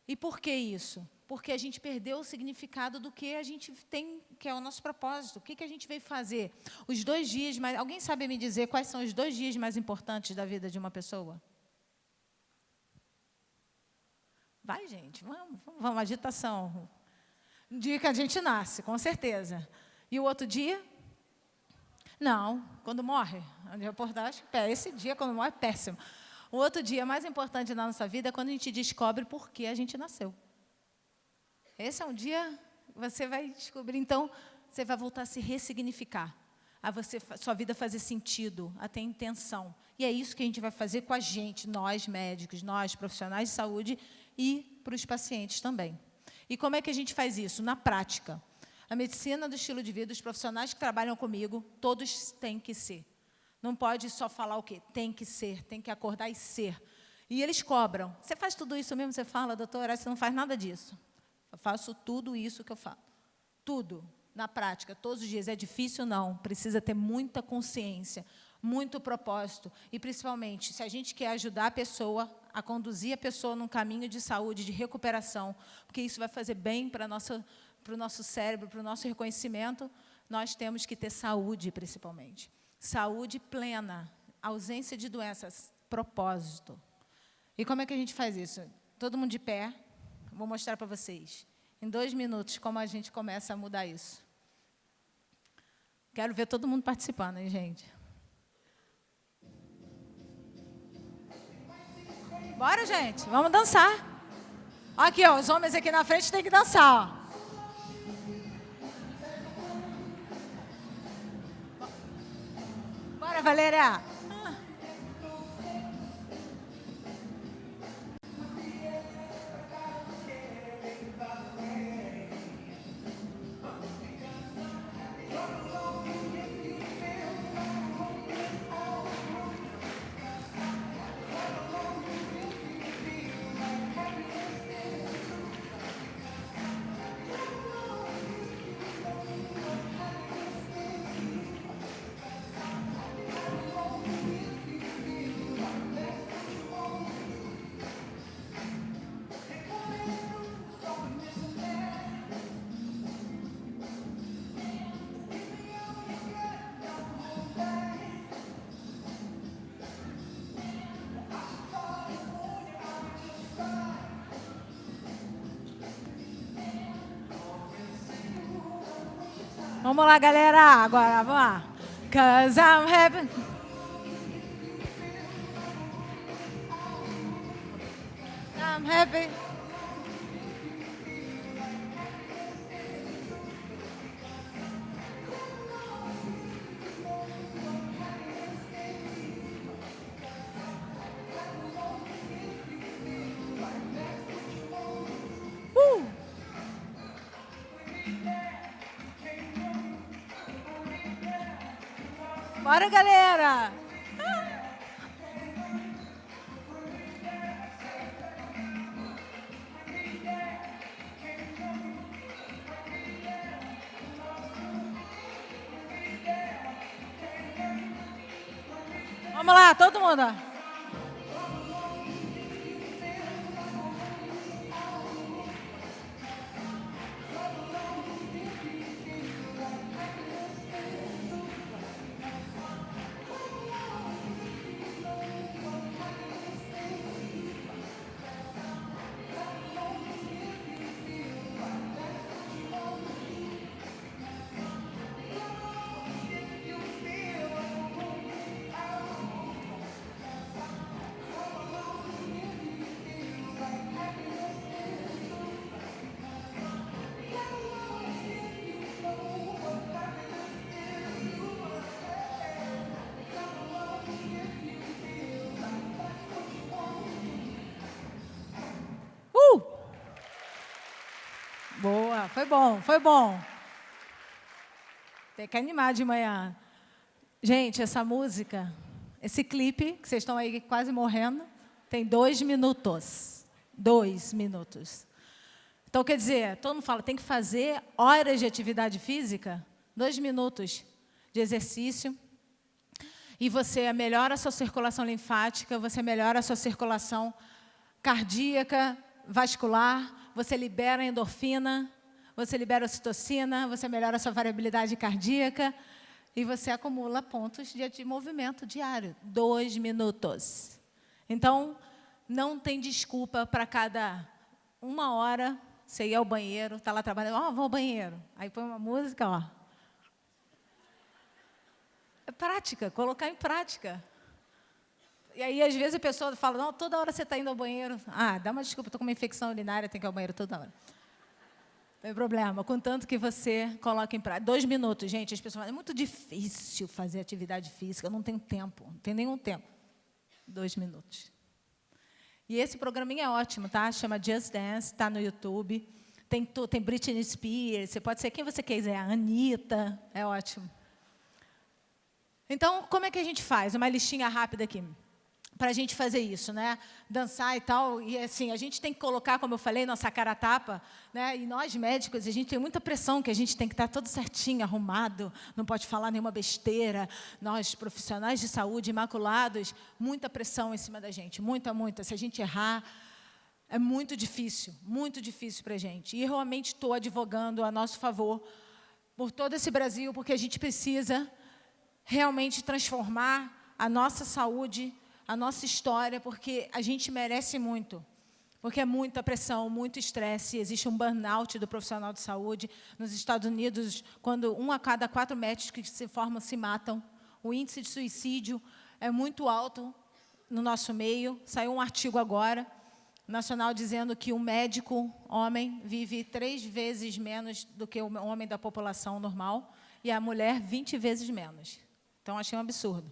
E por que isso? Porque a gente perdeu o significado do que a gente tem, que é o nosso propósito. O que a gente veio fazer? Os 2 dias mais... Alguém sabe me dizer quais são os 2 dias mais importantes da vida de uma pessoa? Vai, gente, vamos, agitação. Um dia que a gente nasce, com certeza. E o outro dia? Não, quando morre. A reportagem, esse dia, quando morre, é péssimo. O outro dia mais importante na nossa vida é quando a gente descobre por que a gente nasceu. Esse é um dia que você vai descobrir, então, você vai voltar a se ressignificar, a sua vida fazer sentido, a ter intenção. E é isso que a gente vai fazer com a gente, nós médicos, nós profissionais de saúde, e para os pacientes também. E como é que a gente faz isso? Na prática. A medicina do estilo de vida, os profissionais que trabalham comigo, todos têm que ser. Não pode só falar o quê? Tem que ser, tem que acordar e ser. E eles cobram. Você faz tudo isso mesmo? Você fala, doutora, você não faz nada disso. Eu faço tudo isso que eu falo. Tudo, na prática, todos os dias. É difícil? Não. Precisa ter muita consciência, muito propósito. E, principalmente, se a gente quer ajudar a pessoa, a conduzir a pessoa num caminho de saúde, de recuperação, porque isso vai fazer bem para o nosso cérebro, para o nosso reconhecimento, nós temos que ter saúde, principalmente. Saúde plena, ausência de doenças, propósito. E como é que a gente faz isso? Todo mundo de pé. Vou mostrar para vocês, em 2 minutos, como a gente começa a mudar isso. Quero ver todo mundo participando, hein, gente? Bora, gente, vamos dançar. Aqui, ó, os homens aqui na frente têm que dançar, ó. Bora, Valéria. Vamos lá, galera. Agora, vamos lá. 'Cause I'm happy. I'm happy. Bora, galera! Vamos lá, todo mundo. Boa, foi bom, foi bom. Tem que animar de manhã. Gente, essa música, esse clipe, que vocês estão aí quase morrendo, tem 2 minutos. 2 minutos. Então, quer dizer, todo mundo fala, tem que fazer horas de atividade física, 2 minutos de exercício, e você melhora a sua circulação linfática, você melhora a sua circulação cardíaca, vascular, você libera a endorfina, você libera a ocitocina, você melhora a sua variabilidade cardíaca e você acumula pontos de movimento diário. 2 minutos. Então, não tem desculpa para cada 1 hora você ir ao banheiro, está lá trabalhando, vou ao banheiro. Aí põe uma música, ó. É prática, colocar em prática. E aí, às vezes, a pessoa fala, não, toda hora você está indo ao banheiro. Ah, dá uma desculpa, estou com uma infecção urinária, tenho que ir ao banheiro toda hora. Não tem problema, contanto que você coloque em prática. 2 minutos, gente, as pessoas falam, é muito difícil fazer atividade física, eu não tenho tempo, não tenho nenhum tempo. 2 minutos. E esse programinha é ótimo, tá? Chama Just Dance, está no YouTube. Tem Britney Spears, você pode ser quem você quiser, a Anitta, é ótimo. Então, como é que a gente faz? Uma listinha rápida aqui. Para a gente fazer isso, né? Dançar e tal, e assim, a gente tem que colocar, como eu falei, nossa cara a tapa, né? E nós médicos, a gente tem muita pressão, que a gente tem que estar todo certinho, arrumado, não pode falar nenhuma besteira. Nós, profissionais de saúde, imaculados, muita pressão em cima da gente, muita, muita. Se a gente errar, é muito difícil para a gente. E realmente estou advogando a nosso favor por todo esse Brasil, porque a gente precisa realmente transformar a nossa saúde, a nossa história, porque a gente merece muito. Porque é muita pressão, muito estresse, existe um burnout do profissional de saúde. Nos Estados Unidos, quando 1 a cada 4 médicos que se formam se matam, o índice de suicídio é muito alto no nosso meio. Saiu um artigo agora, nacional, dizendo que um médico homem vive 3 vezes menos do que o homem da população normal e a mulher 20 vezes menos. Então, achei um absurdo.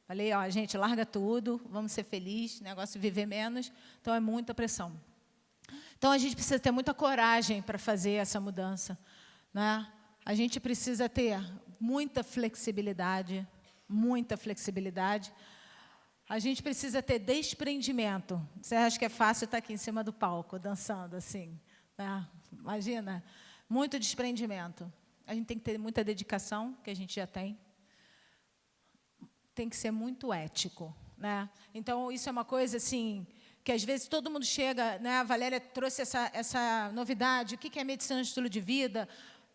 Falei, ó, gente, larga tudo, vamos ser felizes, negócio de viver menos. Então, é muita pressão. Então, a gente precisa ter muita coragem para fazer essa mudança, né? A gente precisa ter muita flexibilidade, muita flexibilidade. A gente precisa ter desprendimento. Você acha que é fácil estar aqui em cima do palco, dançando assim, né? Imagina, muito desprendimento. A gente tem que ter muita dedicação, que a gente já tem. Tem que ser muito ético, né? Então, isso é uma coisa assim, que às vezes todo mundo chega, né? A Valéria trouxe essa novidade, o que é medicina de estilo de vida,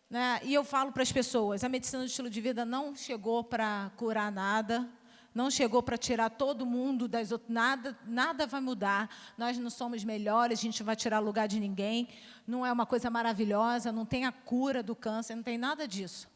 né? E eu falo para as pessoas, a medicina de estilo de vida não chegou para curar nada, não chegou para tirar todo mundo das outras, nada vai mudar, nós não somos melhores, a gente não vai tirar o lugar de ninguém, não é uma coisa maravilhosa, não tem a cura do câncer, não tem nada disso.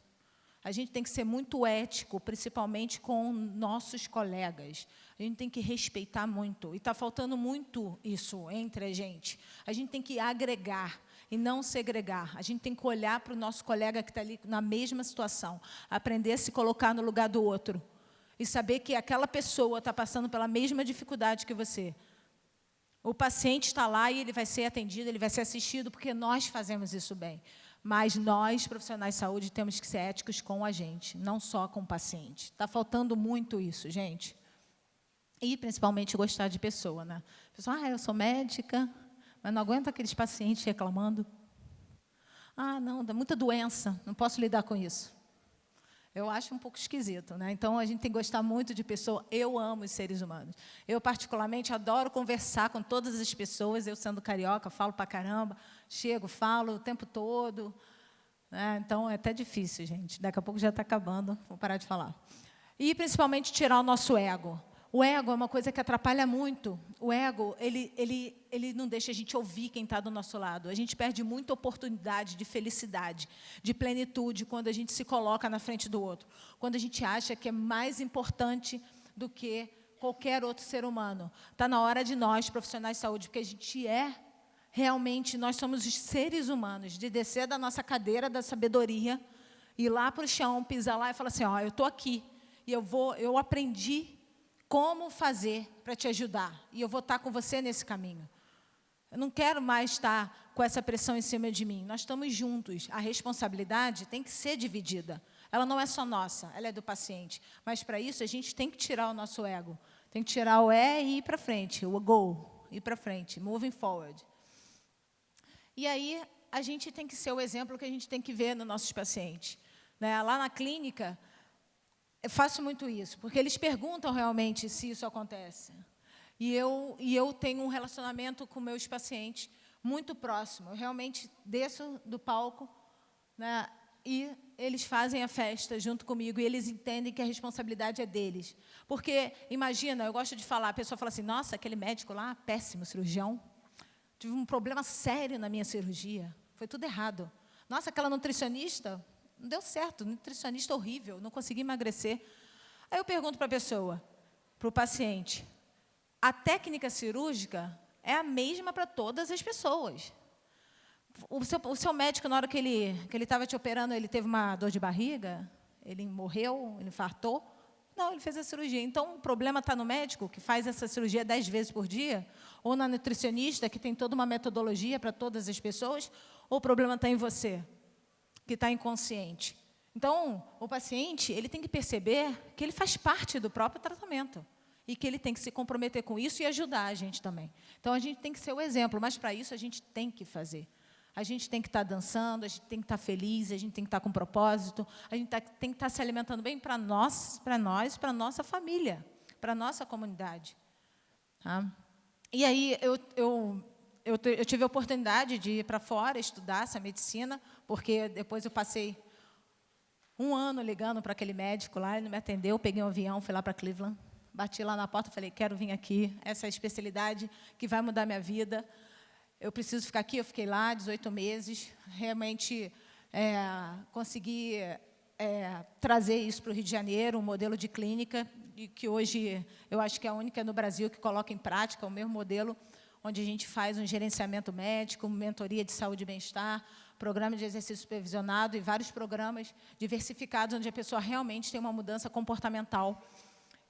A gente tem que ser muito ético, principalmente com nossos colegas. A gente tem que respeitar muito. E está faltando muito isso entre a gente. A gente tem que agregar e não segregar. A gente tem que olhar para o nosso colega que está ali na mesma situação, aprender a se colocar no lugar do outro e saber que aquela pessoa está passando pela mesma dificuldade que você. O paciente está lá e ele vai ser atendido, ele vai ser assistido, porque nós fazemos isso bem. Mas nós, profissionais de saúde, temos que ser éticos com a gente, não só com o paciente. Está faltando muito isso, gente. E, principalmente, gostar de pessoa, né? A pessoa, eu sou médica, mas não aguento aqueles pacientes reclamando. Não, dá muita doença, não posso lidar com isso. Eu acho um pouco esquisito, né? Então, a gente tem que gostar muito de pessoa. Eu amo os seres humanos. Eu, particularmente, adoro conversar com todas as pessoas. Eu, sendo carioca, falo pra caramba. Chego, falo o tempo todo. Né? Então, é até difícil, gente. Daqui a pouco já está acabando. Vou parar de falar. E, principalmente, tirar o nosso ego. O ego é uma coisa que atrapalha muito. O ego, ele não deixa a gente ouvir quem está do nosso lado. A gente perde muita oportunidade de felicidade, de plenitude, quando a gente se coloca na frente do outro. Quando a gente acha que é mais importante do que qualquer outro ser humano. Está na hora de nós, profissionais de saúde, porque a gente realmente, nós somos os seres humanos, de descer da nossa cadeira da sabedoria, ir lá para o chão, pisar lá e falar assim, eu estou aqui, e eu aprendi como fazer para te ajudar. E eu vou estar com você nesse caminho. Eu não quero mais estar com essa pressão em cima de mim. Nós estamos juntos. A responsabilidade tem que ser dividida. Ela não é só nossa, ela é do paciente. Mas, para isso, a gente tem que tirar o nosso ego. Tem que tirar o e ir para frente, o go, ir para frente, moving forward. E aí, a gente tem que ser o exemplo que a gente tem que ver nos nossos pacientes. Né? Lá na clínica, eu faço muito isso, porque eles perguntam realmente se isso acontece. E eu tenho um relacionamento com meus pacientes muito próximo. Eu realmente desço do palco, né, e eles fazem a festa junto comigo, e eles entendem que a responsabilidade é deles. Porque, imagina, eu gosto de falar, a pessoa fala assim, nossa, aquele médico lá, péssimo cirurgião, tive um problema sério na minha cirurgia, foi tudo errado. Nossa, aquela nutricionista, não deu certo, nutricionista horrível, não consegui emagrecer. Aí eu pergunto para a pessoa, para o paciente, a técnica cirúrgica é a mesma para todas as pessoas. O seu médico, na hora que ele estava te operando, ele teve uma dor de barriga? Ele morreu? Ele infartou? Não, ele fez a cirurgia. Então, o problema está no médico, que faz essa cirurgia 10 vezes por dia? Ou na nutricionista, que tem toda uma metodologia para todas as pessoas? Ou o problema está em você, que está inconsciente? Então, o paciente ele tem que perceber que ele faz parte do próprio tratamento e que ele tem que se comprometer com isso e ajudar a gente também. Então, a gente tem que ser o exemplo, mas, para isso, a gente tem que fazer. A gente tem que estar dançando, a gente tem que estar feliz, a gente tem que estar com propósito, a gente tem que estar se alimentando bem para nós, para a nossa família, para a nossa comunidade. Tá? E aí, eu tive a oportunidade de ir para fora estudar essa medicina, porque depois eu passei 1 ano ligando para aquele médico lá, ele não me atendeu, peguei um avião, fui lá para Cleveland, bati lá na porta e falei, quero vir aqui, essa é a especialidade que vai mudar minha vida, eu preciso ficar aqui. Eu fiquei lá 18 meses, realmente consegui trazer isso para o Rio de Janeiro, um modelo de clínica, e que hoje eu acho que é a única no Brasil que coloca em prática o mesmo modelo, onde a gente faz um gerenciamento médico, mentoria de saúde e bem-estar, programa de exercício supervisionado e vários programas diversificados, onde a pessoa realmente tem uma mudança comportamental.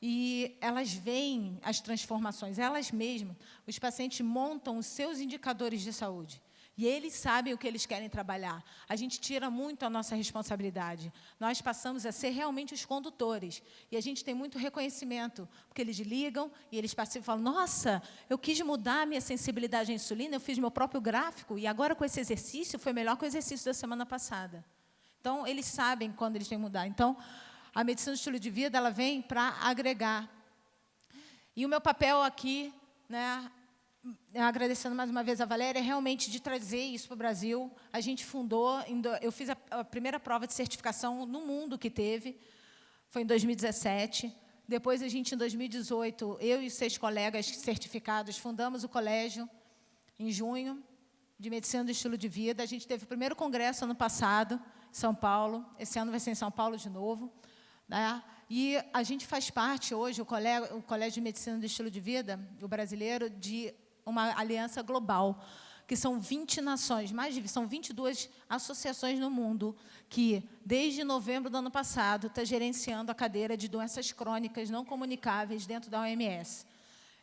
E elas veem as transformações, elas mesmas. Os pacientes montam os seus indicadores de saúde. E eles sabem o que eles querem trabalhar. A gente tira muito a nossa responsabilidade. Nós passamos a ser realmente os condutores. E a gente tem muito reconhecimento, porque eles ligam e eles participam e falam, nossa, eu quis mudar a minha sensibilidade à insulina, eu fiz meu próprio gráfico, e agora com esse exercício foi melhor que o exercício da semana passada. Então, eles sabem quando eles têm que mudar. Então, a medicina do estilo de vida, ela vem para agregar. E o meu papel aqui, né, agradecendo mais uma vez a Valéria, é realmente de trazer isso para o Brasil. A gente fundou, eu fiz a primeira prova de certificação no mundo que teve, foi em 2017. Depois, a gente, em 2018, eu e 6 colegas certificados, fundamos o colégio, em junho, de medicina do estilo de vida. A gente teve o primeiro congresso ano passado, São Paulo. Esse ano vai ser em São Paulo de novo, né? E a gente faz parte hoje, o Colégio de Medicina do Estilo de Vida, o brasileiro, de uma aliança global, que são 20 nações, são 22 associações no mundo, que, desde novembro do ano passado, está gerenciando a cadeira de doenças crônicas não comunicáveis dentro da OMS.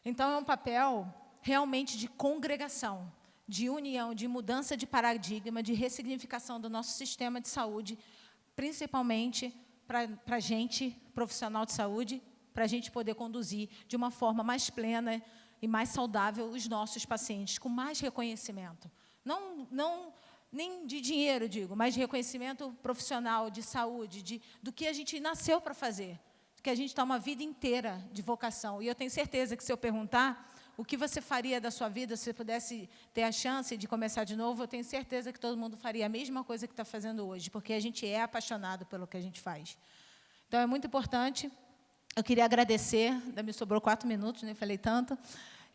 Então, é um papel realmente de congregação, de união, de mudança de paradigma, de ressignificação do nosso sistema de saúde, principalmente para a gente, profissional de saúde, para a gente poder conduzir de uma forma mais plena e mais saudável os nossos pacientes, com mais reconhecimento. Não nem de dinheiro, digo, mas de reconhecimento profissional, de saúde, do que a gente nasceu para fazer, que a gente está uma vida inteira de vocação. E eu tenho certeza que, se eu perguntar o que você faria da sua vida se você pudesse ter a chance de começar de novo, eu tenho certeza que todo mundo faria a mesma coisa que está fazendo hoje, porque a gente é apaixonado pelo que a gente faz. Então, é muito importante. Eu queria agradecer, ainda me sobrou 4 minutos, nem falei tanto.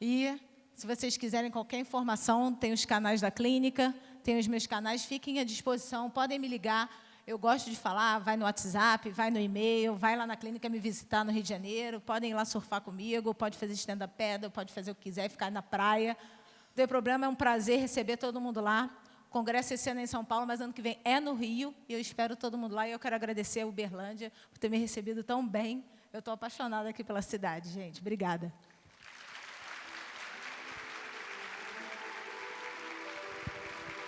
E, se vocês quiserem qualquer informação, tem os canais da clínica, tem os meus canais, fiquem à disposição, podem me ligar. Eu gosto de falar, vai no WhatsApp, vai no e-mail, vai lá na clínica me visitar no Rio de Janeiro, podem ir lá surfar comigo, pode fazer stand-up paddle, pode fazer o que quiser, ficar na praia. Não tem problema, é um prazer receber todo mundo lá. O congresso esse ano é em São Paulo, mas ano que vem é no Rio, e eu espero todo mundo lá. E eu quero agradecer a Uberlândia por ter me recebido tão bem. Eu estou apaixonada aqui pela cidade, gente. Obrigada.